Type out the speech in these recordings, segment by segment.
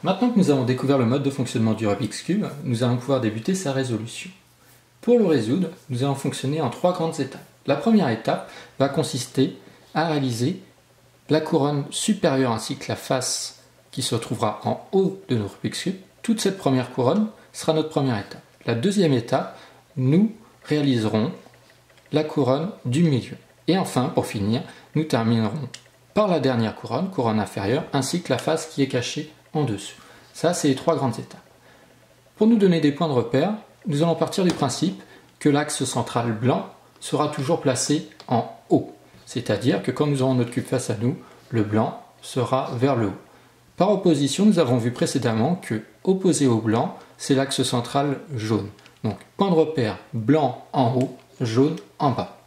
Maintenant que nous avons découvert le mode de fonctionnement du Rubik's Cube, nous allons pouvoir débuter sa résolution. Pour le résoudre, nous allons fonctionner en 3 grandes étapes. La première étape va consister à réaliser la couronne supérieure ainsi que la face qui se trouvera en haut de notre Rubik's Cube. Toute cette première couronne sera notre première étape. La deuxième étape, nous réaliserons la couronne du milieu. Et enfin, pour finir, nous terminerons par la dernière couronne, couronne inférieure, ainsi que la face qui est cachée en dessous. Ça, c'est les 3 grandes étapes. Pour nous donner des points de repère, nous allons partir du principe que l'axe central blanc sera toujours placé en haut. C'est-à-dire que quand nous aurons notre cube face à nous, le blanc sera vers le haut. Par opposition, nous avons vu précédemment que, opposé au blanc, c'est l'axe central jaune. Donc, point de repère blanc en haut, jaune en bas.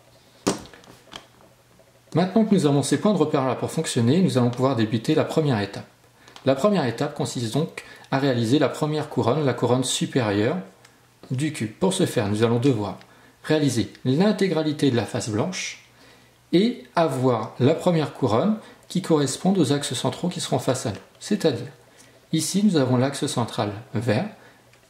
Maintenant que nous avons ces points de repère là pour fonctionner, nous allons pouvoir débuter la première étape. La première étape consiste donc à réaliser la première couronne, la couronne supérieure du cube. Pour ce faire, nous allons devoir réaliser l'intégralité de la face blanche et avoir la première couronne qui correspond aux axes centraux qui seront face à nous. C'est-à-dire, ici nous avons l'axe central vert,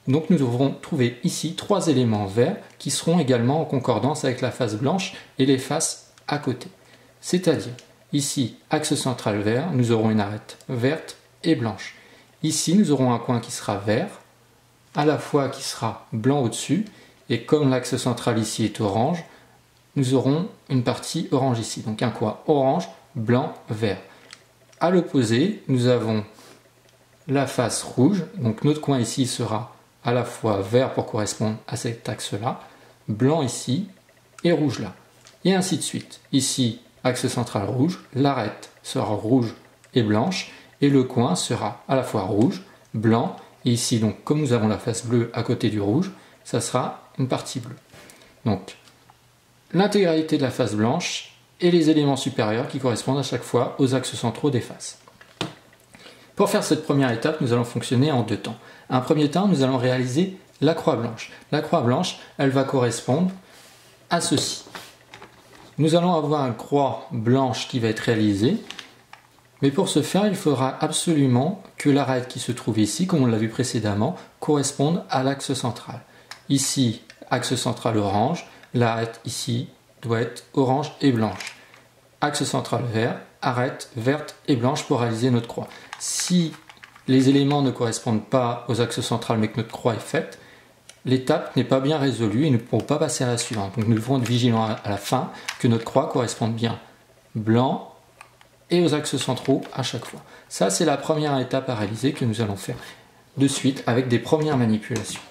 donc nous devrons trouver ici 3 éléments verts qui seront également en concordance avec la face blanche et les faces à côté. C'est-à-dire, ici, axe central vert, nous aurons une arête verte et blanche. Ici, nous aurons un coin qui sera vert, à la fois qui sera blanc au-dessus, et comme l'axe central ici est orange, nous aurons une partie orange ici. Donc un coin orange, blanc, vert. À l'opposé, nous avons la face rouge, donc notre coin ici sera à la fois vert pour correspondre à cet axe-là, blanc ici et rouge là. Et ainsi de suite. Ici, axe central rouge, l'arête sera rouge et blanche, et le coin sera à la fois rouge, blanc, et ici, donc, comme nous avons la face bleue à côté du rouge, ça sera une partie bleue. Donc, l'intégralité de la face blanche et les éléments supérieurs qui correspondent à chaque fois aux axes centraux des faces. Pour faire cette première étape, nous allons fonctionner en 2 temps. Un premier temps, nous allons réaliser la croix blanche. La croix blanche, elle va correspondre à ceci. Nous allons avoir une croix blanche qui va être réalisée, mais pour ce faire, il faudra absolument que l'arête qui se trouve ici, comme on l'a vu précédemment, corresponde à l'axe central. Ici, axe central orange, l'arête ici doit être orange et blanche. Axe central vert, arête verte et blanche pour réaliser notre croix. Si les éléments ne correspondent pas aux axes centraux mais que notre croix est faite, l'étape n'est pas bien résolue et nous ne pourrons pas passer à la suivante. Donc nous devons être vigilants à la fin que notre croix corresponde bien blanc et aux axes centraux à chaque fois. Ça, c'est la première étape à réaliser que nous allons faire de suite avec des premières manipulations.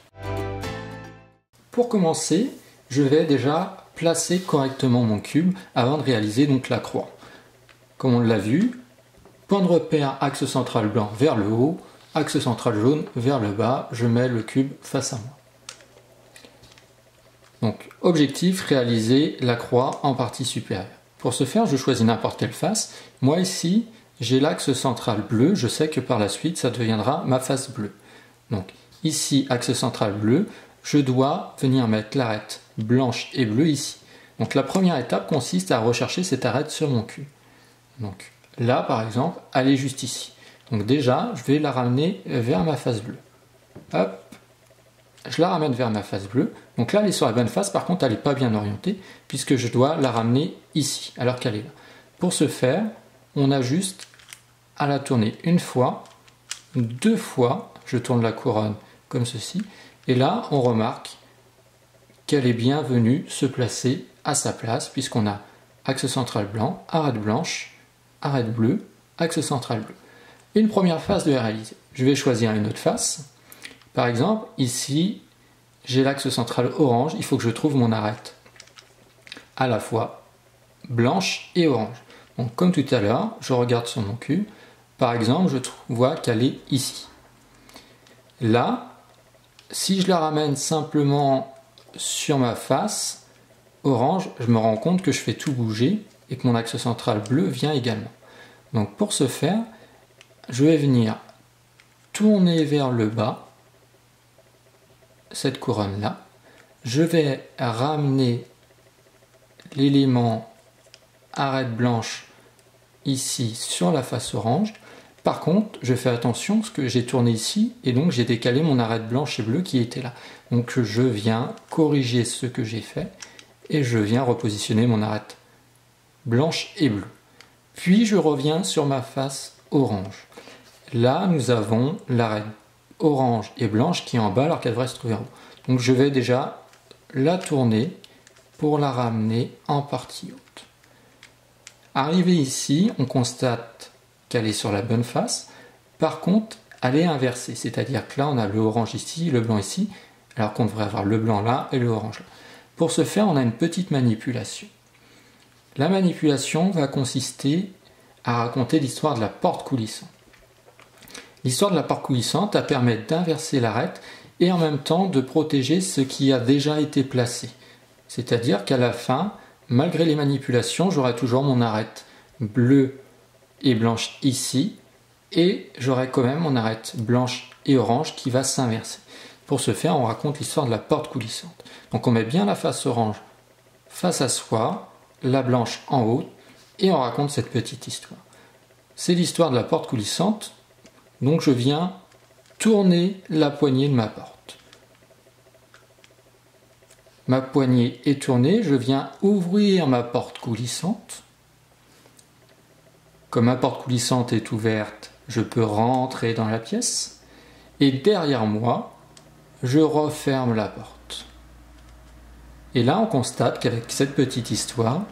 Pour commencer, je vais déjà placer correctement mon cube avant de réaliser donc la croix. Comme on l'a vu, point de repère axe central blanc vers le haut, axe central jaune vers le bas, je mets le cube face à moi. Donc, objectif, réaliser la croix en partie supérieure. Pour ce faire, je choisis n'importe quelle face. Moi ici, j'ai l'axe central bleu, je sais que par la suite, ça deviendra ma face bleue. Donc, ici, axe central bleu, je dois venir mettre l'arête blanche et bleue ici. Donc, la première étape consiste à rechercher cette arête sur mon cube. Donc, là, par exemple, elle est juste ici. Donc déjà, je vais la ramener vers ma face bleue. Hop, je la ramène vers ma face bleue. Donc là, elle est sur la bonne face, par contre, elle n'est pas bien orientée, puisque je dois la ramener ici, alors qu'elle est là. Pour ce faire, on a juste à la tourner une fois, 2 fois, je tourne la couronne comme ceci, et là, on remarque qu'elle est bien venue se placer à sa place, puisqu'on a axe central blanc, arête blanche, arête bleue, axe central bleu. Une première face de réaliser. Je vais choisir une autre face. Par exemple, ici, j'ai l'axe central orange, il faut que je trouve mon arête à la fois blanche et orange. Donc comme tout à l'heure, je regarde sur mon cube, par exemple, je vois qu'elle est ici. Là, si je la ramène simplement sur ma face orange, je me rends compte que je fais tout bouger et que mon axe central bleu vient également. Donc pour ce faire, je vais venir tourner vers le bas cette couronne là, je vais ramener l'élément arête blanche ici sur la face orange. Par contre, je fais attention parce que j'ai tourné ici et donc j'ai décalé mon arête blanche et bleue qui était là. Donc je viens corriger ce que j'ai fait et je viens repositionner mon arête blanche et bleue. Puis je reviens sur ma face orange. Là, nous avons l'arête orange et blanche qui est en bas alors qu'elle devrait se trouver en haut. Donc je vais déjà la tourner pour la ramener en partie haute. Arrivé ici, on constate qu'elle est sur la bonne face. Par contre, elle est inversée, c'est-à-dire que là, on a le orange ici, le blanc ici, alors qu'on devrait avoir le blanc là et le orange là. Pour ce faire, on a une petite manipulation. La manipulation va consister à raconter l'histoire de la porte coulissante. L'histoire de la porte coulissante, elle permet d'inverser l'arête et en même temps de protéger ce qui a déjà été placé. C'est-à-dire qu'à la fin, malgré les manipulations, j'aurai toujours mon arête bleue et blanche ici, et j'aurai quand même mon arête blanche et orange qui va s'inverser. Pour ce faire, on raconte l'histoire de la porte coulissante. Donc on met bien la face orange face à soi, la blanche en haut, et on raconte cette petite histoire. C'est l'histoire de la porte coulissante, donc je viens tourner la poignée de ma porte. Ma poignée est tournée, je viens ouvrir ma porte coulissante. Comme ma porte coulissante est ouverte, je peux rentrer dans la pièce. Et derrière moi, je referme la porte. Et là, on constate qu'avec cette petite histoire,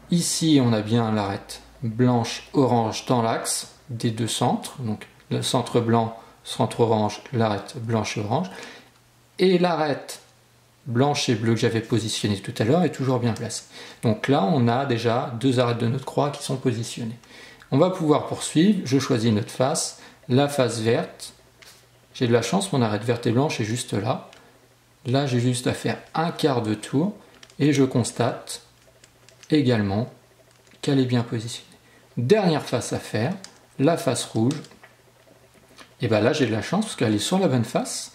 ici, on a bien l'arête blanche-orange dans l'axe des deux centres. Donc, le centre blanc, centre orange, l'arête blanche et orange. Et l'arête blanche et bleue que j'avais positionnée tout à l'heure est toujours bien placée. Donc là, on a déjà deux arêtes de notre croix qui sont positionnées. On va pouvoir poursuivre. Je choisis notre face, la face verte. J'ai de la chance, mon arête verte et blanche est juste là. Là, j'ai juste à faire un quart de tour et je constate également qu'elle est bien positionnée. Dernière face à faire, la face rouge. Et bien là, j'ai de la chance parce qu'elle est sur la bonne face.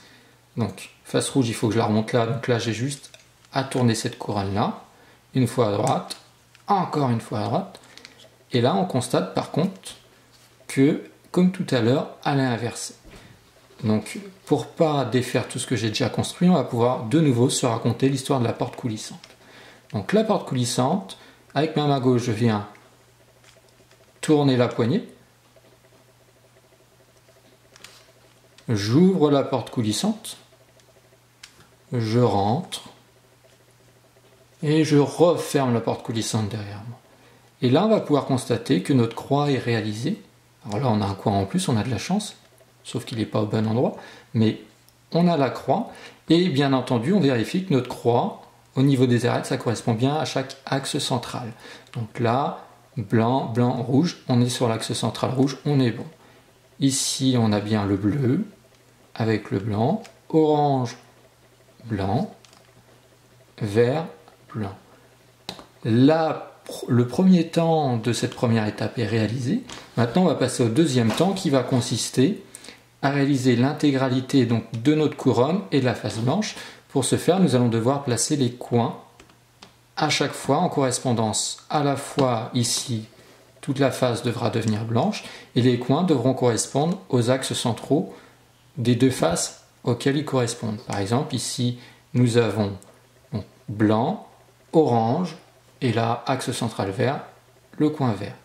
Donc, face rouge, il faut que je la remonte là. Donc là, j'ai juste à tourner cette couronne-là. Une fois à droite, encore une fois à droite. Et là, on constate par contre que, comme tout à l'heure, elle est inversée. Donc, pour pas défaire tout ce que j'ai déjà construit, on va pouvoir de nouveau se raconter l'histoire de la porte coulissante. Donc, la porte coulissante, avec ma main gauche, je viens tourner la poignée. J'ouvre la porte coulissante. Je rentre. Et je referme la porte coulissante derrière moi. Et là, on va pouvoir constater que notre croix est réalisée. Alors là, on a un coin en plus, on a de la chance. Sauf qu'il n'est pas au bon endroit, mais on a la croix, et bien entendu, on vérifie que notre croix, au niveau des arêtes, ça correspond bien à chaque axe central. Donc là, blanc, blanc, rouge, on est sur l'axe central rouge, on est bon. Ici, on a bien le bleu, avec le blanc, orange, blanc, vert, blanc. Là, le premier temps de cette première étape est réalisé. Maintenant, on va passer au deuxième temps qui va consister à réaliser l'intégralité donc de notre couronne et de la face blanche. Pour ce faire, nous allons devoir placer les coins à chaque fois en correspondance. À la fois ici, toute la face devra devenir blanche et les coins devront correspondre aux axes centraux des deux faces auxquelles ils correspondent. Par exemple, ici, nous avons donc, blanc, orange et là, axe central vert, le coin vert.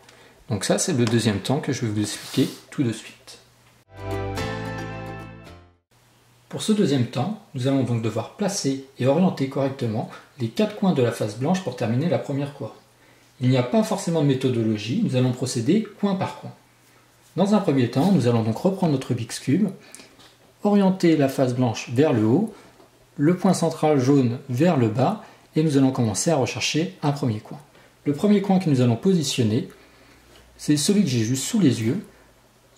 Donc ça, c'est le deuxième temps que je vais vous expliquer tout de suite. Pour ce deuxième temps, nous allons donc devoir placer et orienter correctement les quatre coins de la face blanche pour terminer la première couronne. Il n'y a pas forcément de méthodologie, nous allons procéder coin par coin. Dans un premier temps, nous allons donc reprendre notre Rubik's Cube, orienter la face blanche vers le haut, le point central jaune vers le bas, et nous allons commencer à rechercher un premier coin. Le premier coin que nous allons positionner, c'est celui que j'ai juste sous les yeux.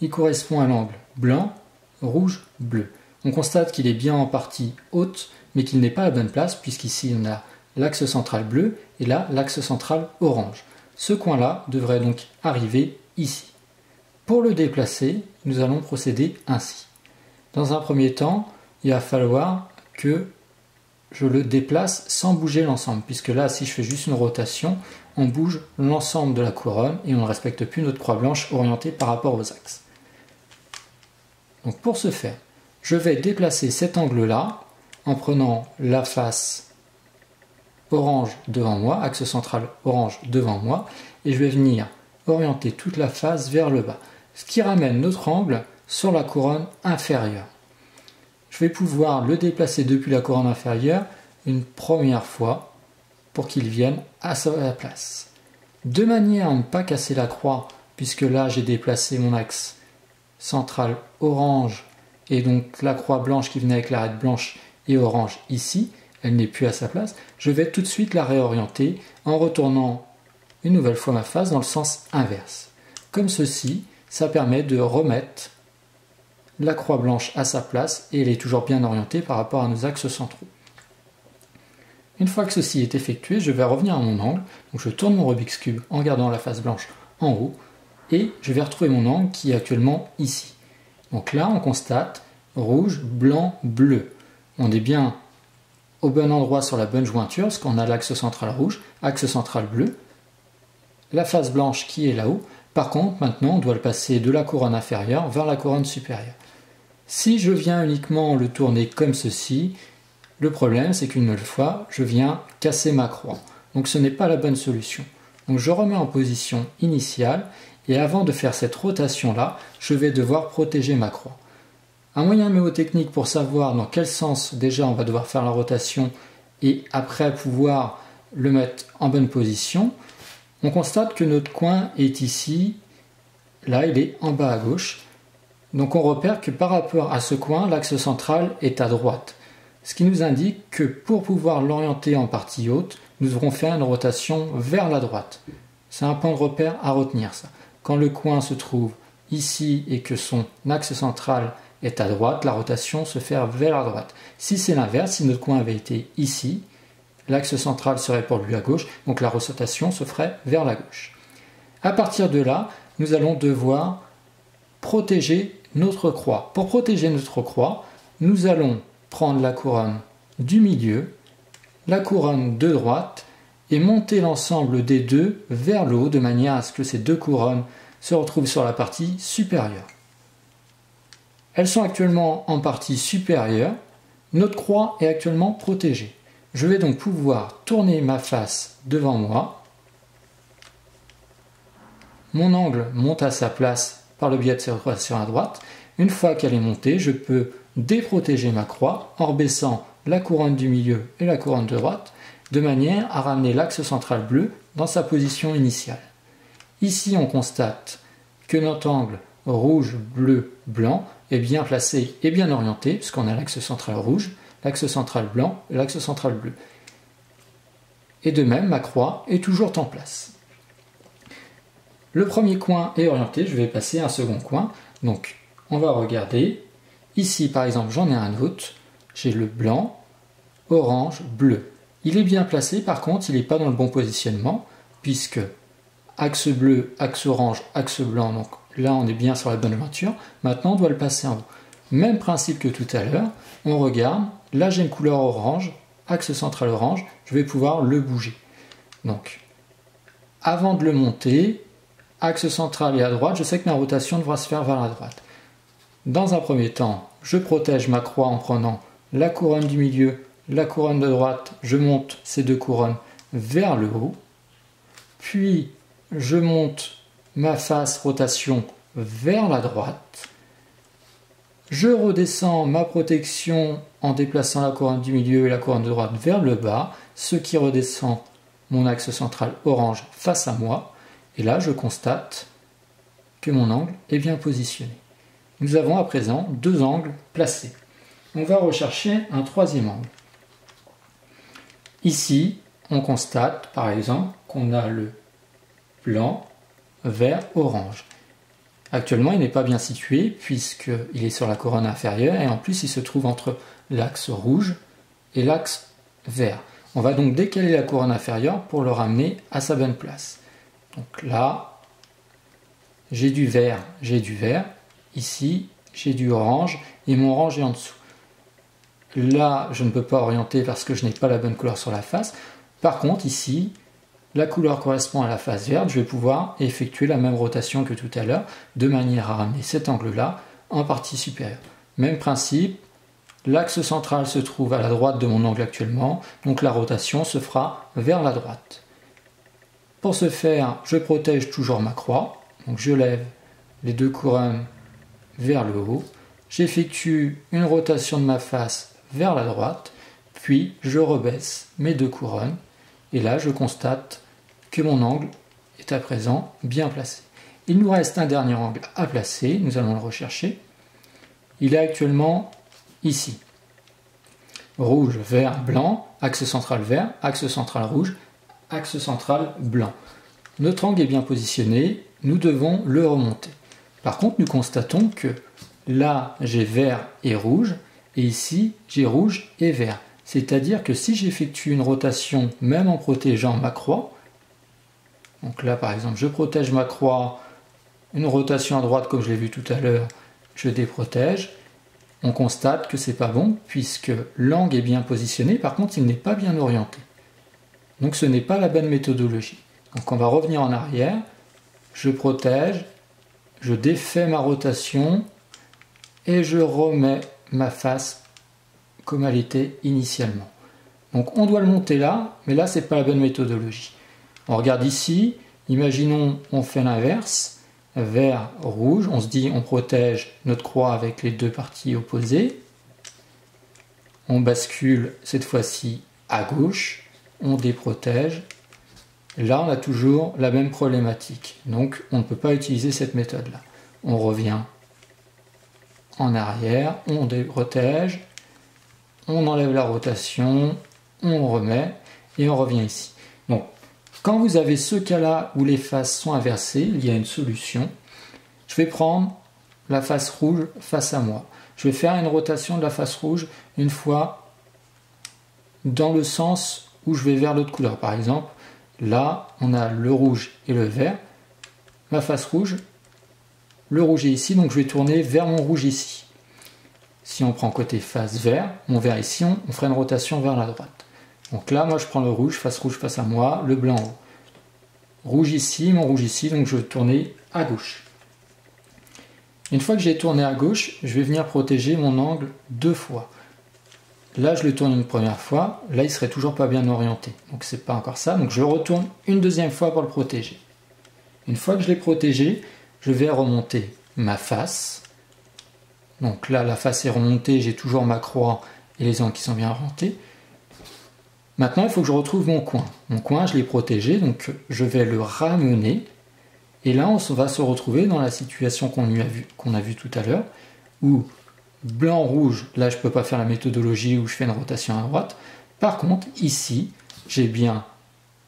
Il correspond à l'angle blanc, rouge, bleu. On constate qu'il est bien en partie haute, mais qu'il n'est pas à la bonne place, puisqu'ici on a l'axe central bleu et là l'axe central orange. Ce coin-là devrait donc arriver ici. Pour le déplacer, nous allons procéder ainsi. Dans un premier temps, il va falloir que je le déplace sans bouger l'ensemble, puisque là, si je fais juste une rotation, on bouge l'ensemble de la couronne et on ne respecte plus notre croix blanche orientée par rapport aux axes. Donc pour ce faire, je vais déplacer cet angle-là en prenant la face orange devant moi, axe central orange devant moi, et je vais venir orienter toute la face vers le bas, ce qui ramène notre angle sur la couronne inférieure. Je vais pouvoir le déplacer depuis la couronne inférieure une première fois pour qu'il vienne à sa place. De manière à ne pas casser la croix, puisque là j'ai déplacé mon axe central orange et donc la croix blanche qui venait avec l'arête blanche et orange ici, elle n'est plus à sa place, je vais tout de suite la réorienter en retournant une nouvelle fois ma face dans le sens inverse. Comme ceci, ça permet de remettre la croix blanche à sa place et elle est toujours bien orientée par rapport à nos axes centraux. Une fois que ceci est effectué, je vais revenir à mon angle, donc je tourne mon Rubik's Cube en gardant la face blanche en haut et je vais retrouver mon angle qui est actuellement ici. Donc là, on constate rouge, blanc, bleu. On est bien au bon endroit sur la bonne jointure, parce qu'on a l'axe central rouge, axe central bleu, la face blanche qui est là-haut. Par contre, maintenant, on doit le passer de la couronne inférieure vers la couronne supérieure. Si je viens uniquement le tourner comme ceci, le problème, c'est qu'une nouvelle fois, je viens casser ma croix. Donc ce n'est pas la bonne solution. Donc je remets en position initiale, et avant de faire cette rotation-là, je vais devoir protéger ma croix. Un moyen mnémotechnique pour savoir dans quel sens déjà on va devoir faire la rotation et après pouvoir le mettre en bonne position, on constate que notre coin est ici, là il est en bas à gauche. Donc on repère que par rapport à ce coin, l'axe central est à droite. Ce qui nous indique que pour pouvoir l'orienter en partie haute, nous devrons faire une rotation vers la droite. C'est un point de repère à retenir ça. Quand le coin se trouve ici et que son axe central est à droite, la rotation se fait vers la droite. Si c'est l'inverse, si notre coin avait été ici, l'axe central serait pour lui à gauche, donc la rotation se ferait vers la gauche. À partir de là, nous allons devoir protéger notre croix. Pour protéger notre croix, nous allons prendre la couronne du milieu, la couronne de droite, et monter l'ensemble des deux vers le haut de manière à ce que ces deux couronnes se retrouvent sur la partie supérieure. Elles sont actuellement en partie supérieure. Notre croix est actuellement protégée. Je vais donc pouvoir tourner ma face devant moi. Mon angle monte à sa place par le biais de cette rotation à droite. Une fois qu'elle est montée, je peux déprotéger ma croix en rebaissant la couronne du milieu et la couronne de droite, de manière à ramener l'axe central bleu dans sa position initiale. Ici, on constate que notre angle rouge, bleu, blanc est bien placé et bien orienté, puisqu'on a l'axe central rouge, l'axe central blanc et l'axe central bleu. Et de même, ma croix est toujours en place. Le premier coin est orienté, je vais passer à un second coin. Donc, on va regarder. Ici, par exemple, j'en ai un autre. J'ai le blanc, orange, bleu. Il est bien placé, par contre, il n'est pas dans le bon positionnement, puisque axe bleu, axe orange, axe blanc, donc là on est bien sur la bonne jointure. Maintenant on doit le passer en haut. Même principe que tout à l'heure, on regarde, là j'ai une couleur orange, axe central orange, je vais pouvoir le bouger. Donc, avant de le monter, axe central est à droite, je sais que ma rotation devra se faire vers la droite. Dans un premier temps, je protège ma croix en prenant la couronne du milieu, la couronne de droite, je monte ces deux couronnes vers le haut, puis je monte ma face rotation vers la droite, je redescends ma protection en déplaçant la couronne du milieu et la couronne de droite vers le bas, ce qui redescend mon axe central orange face à moi, et là je constate que mon angle est bien positionné. Nous avons à présent deux angles placés. On va rechercher un troisième angle. Ici, on constate par exemple qu'on a le blanc, vert, orange. Actuellement, il n'est pas bien situé puisqu'il est sur la couronne inférieure et en plus il se trouve entre l'axe rouge et l'axe vert. On va donc décaler la couronne inférieure pour le ramener à sa bonne place. Donc là, j'ai du vert. Ici, j'ai du orange et mon orange est en dessous. Là, je ne peux pas orienter parce que je n'ai pas la bonne couleur sur la face. Par contre, ici, la couleur correspond à la face verte. Je vais pouvoir effectuer la même rotation que tout à l'heure, de manière à ramener cet angle-là en partie supérieure. Même principe, l'axe central se trouve à la droite de mon angle actuellement, donc la rotation se fera vers la droite. Pour ce faire, je protège toujours ma croix, donc je lève les deux couronnes vers le haut, j'effectue une rotation de ma face vers la droite, puis je rebaisse mes deux couronnes, et là je constate que mon angle est à présent bien placé. Il nous reste un dernier angle à placer, nous allons le rechercher. Il est actuellement ici. Rouge, vert, blanc, axe central vert, axe central rouge, axe central blanc. Notre angle est bien positionné, nous devons le remonter. Par contre, nous constatons que là, j'ai vert et rouge, et ici, j'ai rouge et vert. C'est-à-dire que si j'effectue une rotation, même en protégeant ma croix, donc là, par exemple, je protège ma croix, une rotation à droite, comme je l'ai vu tout à l'heure, je déprotège, on constate que c'est pas bon, puisque l'angle est bien positionné, par contre, il n'est pas bien orienté. Donc ce n'est pas la bonne méthodologie. Donc on va revenir en arrière, je protège, je défais ma rotation et je remets ma face comme elle était initialement. Donc on doit le monter là, mais là c'est pas la bonne méthodologie. On regarde ici, imaginons on fait l'inverse, vert, rouge, on se dit on protège notre croix avec les deux parties opposées, on bascule cette fois-ci à gauche, on déprotège. Là, on a toujours la même problématique. Donc, on ne peut pas utiliser cette méthode-là. On revient en arrière, on déprotège, on enlève la rotation, on remet et on revient ici. Donc, quand vous avez ce cas-là où les faces sont inversées, il y a une solution. Je vais prendre la face rouge face à moi. Je vais faire une rotation de la face rouge une fois dans le sens où je vais vers l'autre couleur. Par exemple, là, on a le rouge et le vert. Ma face rouge, le rouge est ici, donc je vais tourner vers mon rouge ici. Si on prend côté face vert, mon vert ici, on fera une rotation vers la droite. Donc là, moi, je prends le rouge face à moi, le blanc en haut. Rouge ici, mon rouge ici, donc je vais tourner à gauche. Une fois que j'ai tourné à gauche, je vais venir protéger mon angle deux fois. Là, je le tourne une première fois, là, il serait toujours pas bien orienté. Donc, c'est pas encore ça. Donc, je retourne une deuxième fois pour le protéger. Une fois que je l'ai protégé, je vais remonter ma face. Donc là, la face est remontée, j'ai toujours ma croix et les angles qui sont bien orientés. Maintenant, il faut que je retrouve mon coin. Mon coin, je l'ai protégé, donc je vais le ramener. Et là, on va se retrouver dans la situation qu'on a vu tout à l'heure, où blanc-rouge, là, je ne peux pas faire la méthodologie où je fais une rotation à droite. Par contre, ici, j'ai bien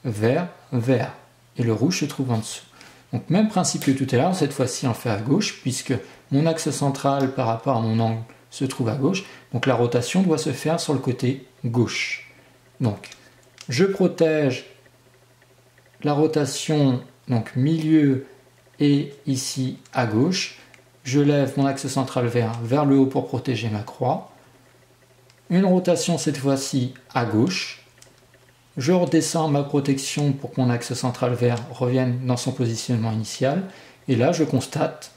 vert, vert. Et le rouge se trouve en dessous. Donc, même principe que tout à l'heure, cette fois-ci, on le fait à gauche, puisque mon axe central par rapport à mon angle se trouve à gauche. Donc, la rotation doit se faire sur le côté gauche. Donc, je protège la rotation, donc milieu et ici à gauche. Je lève mon axe central vers le haut pour protéger ma croix. Une rotation cette fois-ci à gauche. Je redescends ma protection pour que mon axe central vert revienne dans son positionnement initial. Et là, je constate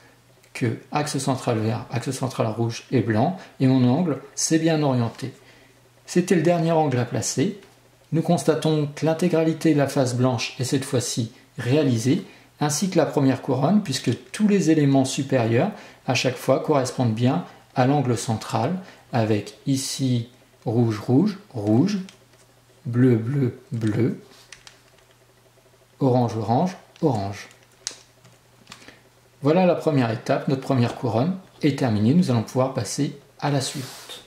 que axe central vert, axe central rouge et blanc, et mon angle s'est bien orienté. C'était le dernier angle à placer. Nous constatons que l'intégralité de la face blanche est cette fois-ci réalisée, ainsi que la première couronne, puisque tous les éléments supérieurs, à chaque fois, correspondent bien à l'angle central, avec ici rouge, rouge, rouge, bleu, bleu, bleu, orange, orange, orange. Voilà la première étape, notre première couronne est terminée, nous allons pouvoir passer à la suivante.